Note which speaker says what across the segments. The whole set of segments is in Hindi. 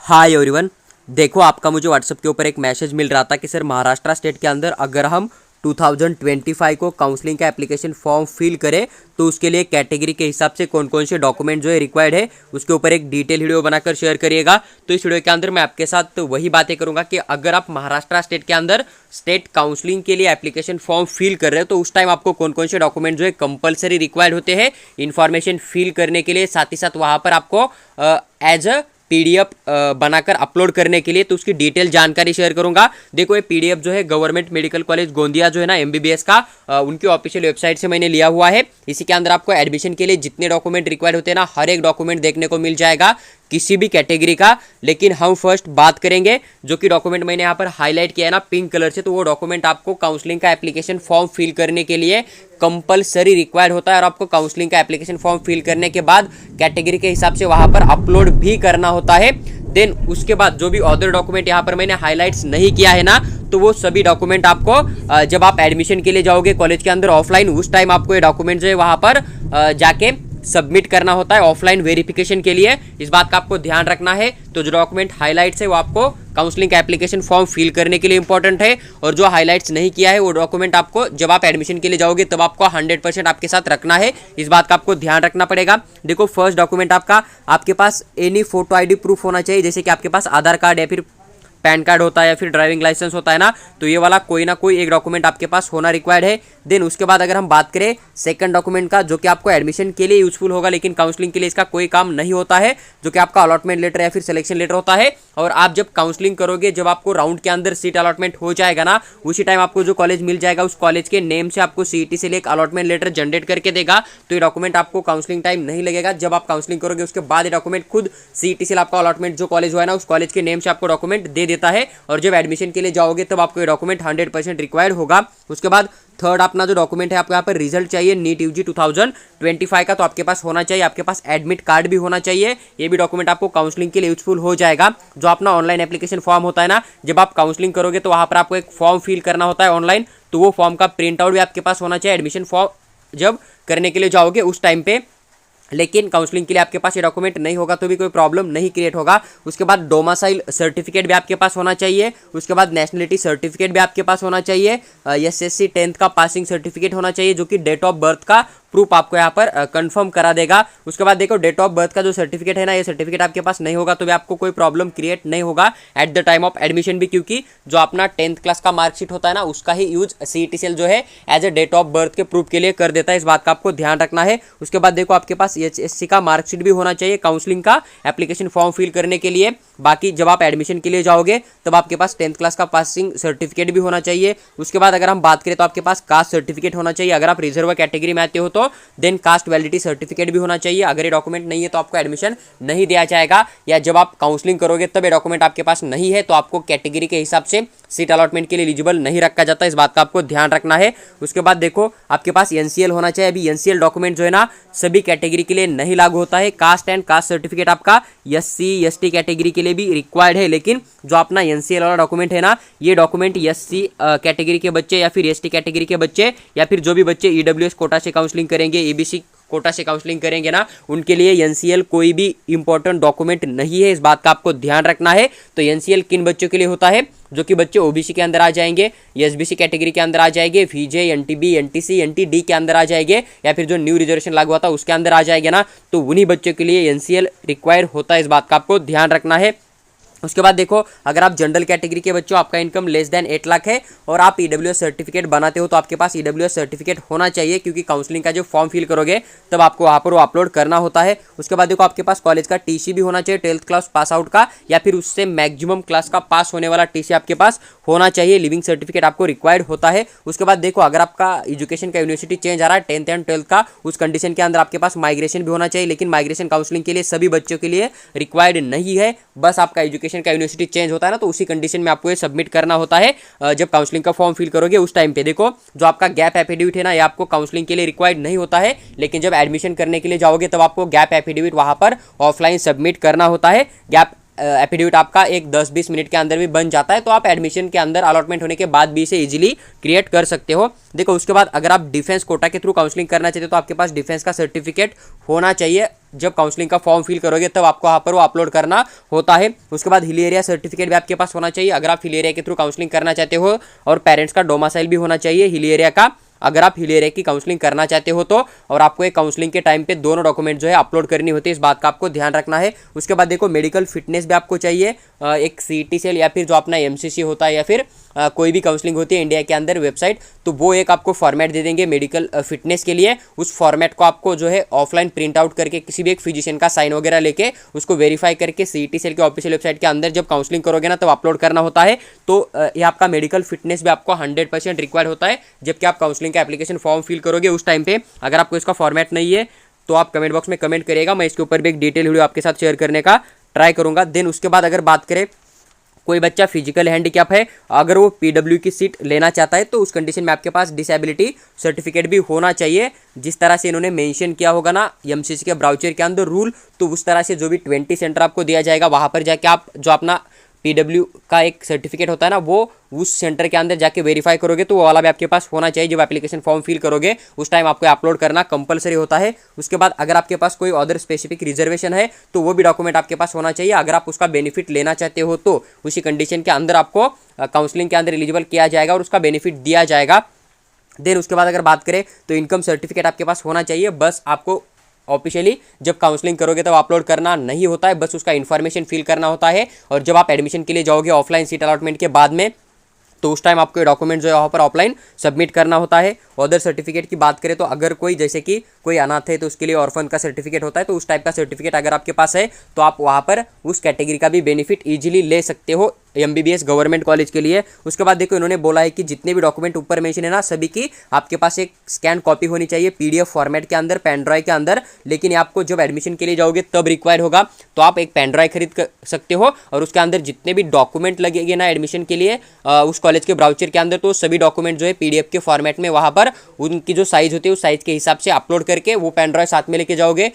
Speaker 1: Hi everyone. देखो, आपका मुझे व्हाट्सएप के ऊपर एक मैसेज मिल रहा था कि सर महाराष्ट्र स्टेट के अंदर अगर हम 2025 को काउंसलिंग का एप्लीकेशन फॉर्म फिल करें तो उसके लिए कैटेगरी के हिसाब से कौन कौन से डॉक्यूमेंट जो है रिक्वायर्ड है उसके ऊपर एक डिटेल वीडियो बनाकर शेयर करिएगा। तो इस वीडियो के अंदर मैं आपके साथ तो वही बातें करूंगा कि अगर आप महाराष्ट्र स्टेट के अंदर स्टेट काउंसलिंग के लिए एप्लीकेशन फॉर्म फिल कर रहे हो तो उस टाइम आपको कौन कौन से डॉक्यूमेंट जो है कंपलसरी रिक्वायर्ड होते हैं इन्फॉर्मेशन फिल करने के लिए, साथ ही साथ वहाँ पर आपको एज अ पीडीएफ बनाकर अपलोड करने के लिए, तो उसकी डिटेल जानकारी शेयर करूंगा। देखो, ये पीडीएफ जो है गवर्नमेंट मेडिकल कॉलेज गोंदिया जो है ना एमबीबीएस का, उनकी ऑफिशियल वेबसाइट से मैंने लिया हुआ है। इसी के अंदर आपको एडमिशन के लिए जितने डॉक्यूमेंट रिक्वायर्ड होते हैं ना, हर एक डॉक्यूमेंट देखने को मिल जाएगा किसी भी कैटेगरी का। लेकिन हम फर्स्ट बात करेंगे जो कि डॉक्यूमेंट मैंने यहाँ पर हाईलाइट किया है ना पिंक कलर से, तो वो डॉक्यूमेंट आपको काउंसलिंग का एप्लीकेशन फॉर्म फिल करने के लिए कंपलसरी रिक्वायर्ड होता है और आपको काउंसलिंग का एप्लीकेशन फॉर्म फिल करने के बाद कैटेगरी के हिसाब से वहां पर अपलोड भी करना होता है। देन उसके बाद जो भी अदर डॉक्यूमेंट यहाँ पर मैंने हाईलाइट्स नहीं किया है ना, तो वो सभी डॉक्यूमेंट आपको जब आप एडमिशन के लिए जाओगे कॉलेज के अंदर ऑफलाइन, उस टाइम आपको ये डॉक्यूमेंट जो है वहां पर जाके सबमिट करना होता है ऑफलाइन वेरिफिकेशन के लिए। इस बात का आपको ध्यान रखना है। तो जो डॉक्यूमेंट हाईलाइट्स है वो आपको काउंसलिंग का एप्लीकेशन फॉर्म फिल करने के लिए इंपॉर्टेंट है, और जो हाईलाइट्स नहीं किया है वो डॉक्यूमेंट आपको जब आप एडमिशन के लिए जाओगे तब आपको 100% आपके साथ रखना है। इस बात का आपको ध्यान रखना पड़ेगा। देखो, फर्स्ट डॉक्यूमेंट आपके पास एनी फोटो आईडी प्रूफ होना चाहिए, जैसे कि आपके पास आधार कार्ड या फिर पैन कार्ड होता है या फिर ड्राइविंग लाइसेंस होता है ना, तो ये वाला कोई ना कोई एक डॉक्यूमेंट आपके पास होना रिक्वायर्ड है। देन उसके बाद अगर हम बात करें सेकंड डॉक्यूमेंट का, जो कि आपको एडमिशन के लिए यूजफुल होगा लेकिन काउंसलिंग के लिए इसका कोई काम नहीं होता है, जो कि आपका अलॉटमेंट लेटर या फिर सिलेक्शन लेटर होता है। और आप जब काउंसलिंग करोगे, जब आपको राउंड के अंदर सीट अलॉटमेंट हो जाएगा ना, उसी टाइम आपको जो कॉलेज मिल जाएगा उस कॉलेज के नेम से आपको सीईटी से एक अलॉटमेंट लेटर जनरेट करके देगा। तो ये डॉक्यूमेंट आपको काउंसलिंग टाइम नहीं लगेगा। जब आप काउंसलिंग करोगे उसके बाद ये डॉक्यूमेंट खुद सीईटी से आपका अलॉटमेंट जो कॉलेज हुआ है ना उस कॉलेज के नेम से आपको डॉक्यूमेंट दे देता है। और जब एडमिशन के लिए जाओगे तब आपको ये डॉक्यूमेंट 100% रिक्वायर्ड होगा। उसके बाद थर्ड अपना जो डॉक्यूमेंट है, आपको यहाँ पर रिजल्ट चाहिए नीट यूजी 2025 का, तो आपके पास होना चाहिए। आपके पास एडमिट कार्ड भी होना चाहिए। ये भी डॉक्यूमेंट आपको काउंसलिंग के लिए यूजफुल हो जाएगा। जो अपना ऑनलाइन एप्लीकेशन फॉर्म होता है ना, जब आप काउंसलिंग करोगे तो वहाँ पर आपको एक फॉर्म फिल करना होता है ऑनलाइन, तो वो फॉर्म का प्रिंट आउट भी आपके पास होना चाहिए एडमिशन फॉर्म जब करने के लिए जाओगे उस टाइम पे। लेकिन काउंसलिंग के लिए आपके पास ये डॉक्यूमेंट नहीं होगा तो भी कोई प्रॉब्लम नहीं क्रिएट होगा। उसके बाद डोमासाइल सर्टिफिकेट भी आपके पास होना चाहिए। उसके बाद नेशनलिटी सर्टिफिकेट भी आपके पास होना चाहिए। एसएससी 10th का पासिंग सर्टिफिकेट होना चाहिए, जो कि डेट ऑफ बर्थ का प्रूफ आपको यहाँ पर कंफर्म करा देगा। उसके बाद देखो, डेट ऑफ बर्थ का जो सर्टिफिकेट है ना, ये सर्टिफिकेट आपके पास नहीं होगा तो भी आपको कोई प्रॉब्लम क्रिएट नहीं होगा at the time of admission भी, क्योंकि जो अपना 10th क्लास का मार्कशीट होता है ना उसका ही यूज सीईटीसीएल जो है as a date of birth के प्रूफ के लिए कर देता है। इस बात का आपको ध्यान रखना है। उसके बाद देखो, आपके पास एचएससी का मार्कशीट भी होना चाहिए काउंसलिंग का एप्लीकेशन फॉर्म फिल करने के लिए। बाकी जब आप एडमिशन के लिए जाओगे तब आपके पास 10th क्लास का पासिंग सर्टिफिकेट भी होना चाहिए। उसके बाद अगर हम बात करें तो आपके पास कास्ट सर्टिफिकेट होना चाहिए। अगर आप रिजर्व कैटेगरी में आते हो तो देन कास्ट वैलिडिटी सर्टिफिकेट भी होना चाहिए। अगर ये डॉक्यूमेंट नहीं है तो आपको एडमिशन नहीं दिया जाएगा, या जब आप काउंसलिंग करोगे तब ये डॉक्यूमेंट आपके पास नहीं है तो आपको कैटेगरी के हिसाब से सीट अलॉटमेंट के लिए एलिजिबल नहीं रखा जाता। इस बात का आपको ध्यान रखना है। उसके बाद देखो, आपके पास एनसीएल होना चाहिए। अभी एनसीएल डॉक्यूमेंट जो है ना सभी कैटेगरी के लिए नहीं लागू होता है। कास्ट एंड कास्ट सर्टिफिकेट आपका एससी एसटी कैटेगरी के लिए भी रिक्वायर्ड है, लेकिन जो अपना एनसीएल वाला डॉक्यूमेंट है ना, ये डॉक्यूमेंट एससी कैटेगरी के बच्चे या फिर एसटी कैटेगरी के बच्चे या फिर जो भी बच्चे ईडब्ल्यूएस कोटा से काउंसलिंग करेंगे, ईबीसी कोटा से काउंसलिंग करेंगे ना, उनके लिए एनसीएल कोई भी इंपॉर्टेंट डॉक्यूमेंट नहीं है। इस बात का आपको ध्यान रखना है। तो एनसीएल किन बच्चों के लिए होता है? जो कि बच्चे ओबीसी के अंदर आ जाएंगे, एसबीसी कैटेगरी के अंदर आ जाएंगे, वीजे, एनटीबी, एनटीसी, एनटीडी के अंदर आ जाएंगे, या फिर जो न्यू रिजर्वेशन लागू हुआ था उसके अंदर आ जाएंगे ना, तो उन्हीं बच्चों के लिए एनसीएल रिक्वायर होता है। इस बात का आपको ध्यान रखना है। उसके बाद देखो, अगर आप जनरल कैटेगरी के बच्चों, आपका इनकम लेस देन 8 लाख है और आप ईडब्ल्यूएस सर्टिफिकेट बनाते हो तो आपके पास ईडब्ल्यूएस सर्टिफिकेट होना चाहिए, क्योंकि काउंसलिंग का जो फॉर्म फिल करोगे तब आपको वहाँ पर वो अपलोड करना होता है। उसके बाद देखो, आपके पास कॉलेज का टीसी भी होना चाहिए 12th क्लास पास आउट का, या फिर उससे मैक्सिमम क्लास का पास होने वाला टीसी आपके पास होना चाहिए। लिविंग सर्टिफिकेट आपको रिक्वायर्ड होता है। उसके बाद देखो, अगर आपका एजुकेशन का यूनिवर्सिटी चेंज आ रहा है 10th एंड 12th का, उस कंडीशन के अंदर आपके पास माइग्रेशन भी होना चाहिए, लेकिन माइग्रेशन काउंसलिंग के लिए सभी बच्चों के लिए रिक्वायर्ड नहीं है। बस आपका एजुकेशन का यूनिवर्सिटी चेंज होता है ना, तो उसी कंडीशन में आपको ये सबमिट करना होता है जब काउंसलिंग का फॉर्म फिल करोगे उस टाइम पे। देखो, जो आपका गैप एफिडेविट है ना, ये आपको काउंसलिंग के लिए रिक्वायर्ड नहीं होता है, लेकिन जब एडमिशन करने के लिए जाओगे तब आपको गैप एफिडेविट वहां पर ऑफलाइन सबमिट करना होता है। गैप एफिडेविट आपका एक 10-20 मिनट के अंदर भी बन जाता है, तो आप एडमिशन के अंदर अलॉटमेंट होने के बाद भी इसे इजीली क्रिएट कर सकते हो। देखो, उसके बाद अगर आप डिफेंस कोटा के थ्रू काउंसलिंग करना चाहते हो तो आपके पास डिफेंस का सर्टिफिकेट होना चाहिए। जब काउंसलिंग का फॉर्म फिल करोगे तब आपको वहाँ पर वो अपलोड करना होता है। उसके बाद हिल एरिया सर्टिफिकेट भी आपके पास होना चाहिए अगर आप हिल एरिया के थ्रू काउंसलिंग करना चाहते हो, और पेरेंट्स का डोमासाइल भी होना चाहिए हिल एरिया का अगर आप हिल एरिया की काउंसलिंग करना चाहते हो तो। और आपको एक काउंसलिंग के टाइम पे दोनों डॉक्यूमेंट जो है अपलोड करनी होती है, इस बात का आपको ध्यान रखना है। उसके बाद देखो मेडिकल फिटनेस भी आपको चाहिए, एक सीईटी सेल या फिर जो अपना एमसीसी होता है या फिर कोई भी काउंसलिंग होती है इंडिया के अंदर वेबसाइट, तो वो एक आपको फॉर्मेट दे देंगे मेडिकल फिटनेस के लिए। उस फॉर्मेट को आपको जो है ऑफलाइन प्रिंट आउट करके किसी भी एक फिजिशियन का साइन वगैरह लेके उसको वेरीफाई करके सीईटी सेल के ऑफिशियल वेबसाइट के अंदर जब काउंसलिंग करोगे ना तब अपलोड करना होता है। तो ये आपका मेडिकल फिटनेस भी आपको 100% रिक्वायर्ड होता है जबकि आप काउंसलिंग का एप्लीकेशन फॉर्म फिल करोगे उस टाइम पे। अगर आपको इसका फॉर्मेट नहीं है तो आप कमेंट बॉक्स में कमेंट करिएगा, मैं इसके ऊपर भी एक डिटेल वीडियो आपके साथ शेयर करने का ट्राई करूंगा। देन उसके बाद अगर बात करें कोई बच्चा फिजिकल हैंडीकैप है, अगर वो पीडब्ल्यू की सीट लेना चाहता है तो उस कंडीशन में आपके पास डिसेबिलिटी सर्टिफिकेट भी होना चाहिए। जिस तरह से इन्होंने मेंशन किया होगा ना एमसीसी के ब्राउचर के अंदर रूल, तो उस तरह से जो भी 20 सेंटर आपको दिया जाएगा वहाँ पर जाके आप जो अपना पीडब्ल्यू का एक सर्टिफिकेट होता है ना वो उस सेंटर के अंदर जाके वेरीफाई करोगे तो वो वाला भी आपके पास होना चाहिए। जब एप्लीकेशन फॉर्म फिल करोगे उस टाइम आपको अपलोड करना कंपलसरी होता है। उसके बाद अगर आपके पास कोई अदर स्पेसिफिक रिजर्वेशन है तो वो भी डॉक्यूमेंट आपके पास होना चाहिए अगर आप उसका बेनिफिट लेना चाहते हो तो उसी कंडीशन के अंदर आपको काउंसलिंग के अंदर एलिजिबल किया जाएगा और उसका बेनिफिट दिया जाएगा। देन उसके बाद अगर बात करें तो इनकम सर्टिफिकेट आपके पास होना चाहिए, बस आपको ऑफिशियली जब काउंसलिंग करोगे तब अपलोड करना नहीं होता है, बस उसका इन्फॉर्मेशन फिल करना होता है। और जब आप एडमिशन के लिए जाओगे ऑफलाइन सीट अलॉटमेंट के बाद में तो उस टाइम आपको ये डॉक्यूमेंट जो है वहाँ पर ऑफलाइन सबमिट करना होता है। अदर सर्टिफिकेट की बात करें तो अगर कोई जैसे कि कोई अनाथ है तो उसके लिए ऑर्फन का सर्टिफिकेट होता है, तो उस टाइप का सर्टिफिकेट अगर आपके पास है तो आप वहाँ पर उस कैटेगरी का भी बेनिफिट ईजिली ले सकते हो एमबीबीएस गवर्नमेंट कॉलेज के लिए। उसके बाद देखो इन्होंने बोला है कि जितने भी डॉक्यूमेंट ऊपर मेंशन है ना सभी की आपके पास एक स्कैन कॉपी होनी चाहिए पीडीएफ फॉर्मेट के अंदर, पेन ड्राइव के अंदर। लेकिन आपको जब एडमिशन के लिए जाओगे तब रिक्वायर होगा, तो आप एक पेन ड्राइव खरीद सकते हो और उसके अंदर जितने भी डॉक्यूमेंट लगेंगे ना एडमिशन के लिए उस कॉलेज के ब्राउचर के अंदर, तो सभी डॉक्यूमेंट जो है पीडीएफ के फॉर्मेट में वहाँ पर उनकी जो साइज होती है उस साइज के हिसाब से अपलोड करके वो पेन ड्राइव साथ में लेके जाओगे,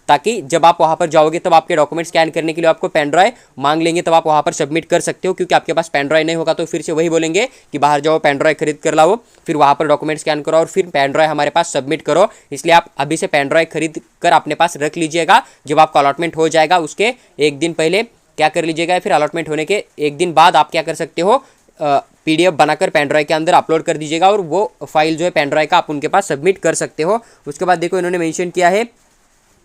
Speaker 1: ताकि जब आप वहाँ पर जाओगे तब आपके डॉक्यूमेंट स्कैन करने के लिए आपको पेन ड्राइव मांग लेंगे, तब आप वहाँ पर सबमिट कर सकते हो। क्योंकि आपके पास पेन ड्राइव नहीं होगा तो फिर से वही बोलेंगे कि बाहर जाओ पेन ड्राइव खरीद कर लाओ, फिर वहाँ पर डॉक्यूमेंट स्कैन करो और फिर पेन ड्राइव हमारे पास सबमिट करो। इसलिए आप अभी से पेन ड्राइव खरीद कर अपने पास रख लीजिएगा। जब आपका अलॉटमेंट हो जाएगा उसके एक दिन पहले क्या कर लीजिएगा, फिर अलॉटमेंट होने के एक दिन बाद आप क्या कर सकते हो पीडीएफ बनाकर पेन ड्राइव के अंदर अपलोड कर दीजिएगा और वो फाइल जो है पेन ड्राइव का आप उनके पास सबमिट कर सकते हो। उसके बाद देखो इन्होंने मेंशन किया है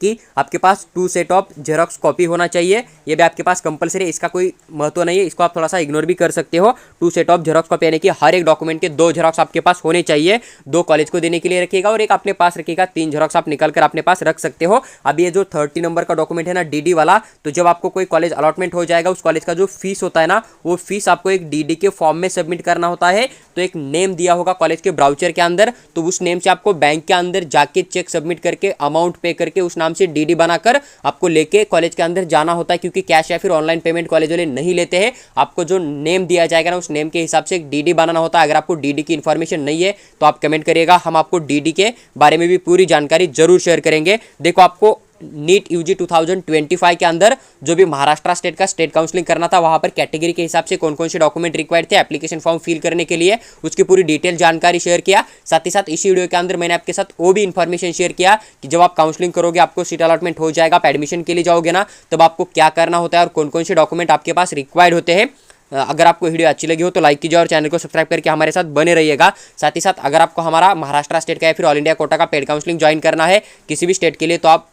Speaker 1: कि आपके पास 2 सेट ऑफ जेरोक्स कॉपी होना चाहिए, ये भी आपके पास कंपलसरी है, इसका कोई महत्व नहीं है, इसको आप थोड़ा सा इग्नोर भी कर सकते हो। 2 सेट ऑफ जेरोक्स कॉपी यानी कि हर एक डॉक्यूमेंट के 2 जेरोक्स आपके पास होने चाहिए, 2 कॉलेज को देने के लिए रखिएगा और एक अपने पास रखिएगा, 3 जेरोक्स आप निकल कर अपने पास रख सकते हो। अब ये जो 30 नंबर का डॉक्यूमेंट है ना डीडी वाला, तो जब आपको कोई कॉलेज अलॉटमेंट हो जाएगा उस कॉलेज का जो फीस होता है ना वो फीस आपको एक डीडी के फॉर्म में सबमिट करना होता है। तो एक नेम दिया होगा कॉलेज के ब्राउचर के अंदर, तो उस नेम से आपको बैंक के अंदर जाके चेक सबमिट करके अमाउंट पे करके उस नाम से डीडी बनाकर आपको लेके कॉलेज के अंदर जाना होता है। क्योंकि कैश या फिर ऑनलाइन पेमेंट कॉलेज वाले नहीं लेते हैं, आपको जो नेम दिया जाएगा ना उस नेम के हिसाब से एक डीडी बनाना होता है। अगर आपको डीडी की इन्फॉर्मेशन नहीं है तो आप कमेंट करिएगा, हम आपको डीडी के बारे में भी पूरी जानकारी जरूर शेयर करेंगे। देखो आपको नीट यूजी 2025 के अंदर जो भी महाराष्ट्र स्टेट का स्टेट काउंसलिंग करना था वहां पर कैटेगरी के हिसाब से कौन कौन से डॉक्यूमेंट रिक्वायर्ड थे एप्लीकेशन फॉर्म फिल करने के लिए, उसकी पूरी डिटेल जानकारी शेयर किया। साथ ही साथ इसी वीडियो के अंदर मैंने आपके साथ वो भी इन्फॉर्मेशन शेयर किया कि जब आप काउंसलिंग करोगे आपको सीट अलॉटमेंट हो जाएगा, आप एडमिशन के लिए जाओगे ना तब आपको क्या करना होता है और कौन कौन से डॉक्यूमेंट आपके पास रिक्वायर्ड होते हैं। अगर आपको वीडियो अच्छी लगी हो तो लाइक कीजिए और चैनल को सब्सक्राइब करके हमारे साथ बने रहिएगा। साथ ही साथ अगर आपको हमारा महाराष्ट्र स्टेट का या फिर ऑल इंडिया कोटा का पेड काउंसलिंग ज्वाइन करना है किसी भी स्टेट के लिए, तो आप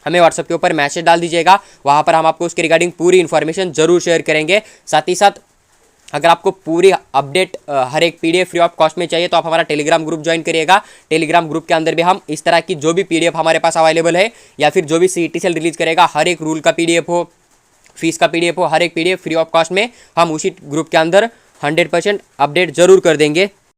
Speaker 1: हमें व्हाट्सएप के ऊपर मैसेज डाल दीजिएगा, वहाँ पर हम आपको उसके रिगार्डिंग पूरी इन्फॉर्मेशन जरूर शेयर करेंगे। साथ ही साथ अगर आपको पूरी अपडेट हर एक पीडीएफ फ्री ऑफ कॉस्ट में चाहिए तो आप हमारा टेलीग्राम ग्रुप ज्वाइन करिएगा। टेलीग्राम ग्रुप के अंदर भी हम इस तरह की जो भी पीडीएफ हमारे पास अवेलेबल है या फिर जो भी सीईटी सेल रिलीज करेगा, हर एक रूल का पीडीएफ हो, फीस का पीडीएफ हो, हर एक पीडीएफ फ्री ऑफ कॉस्ट में हम उसी ग्रुप के अंदर 100% अपडेट जरूर कर देंगे।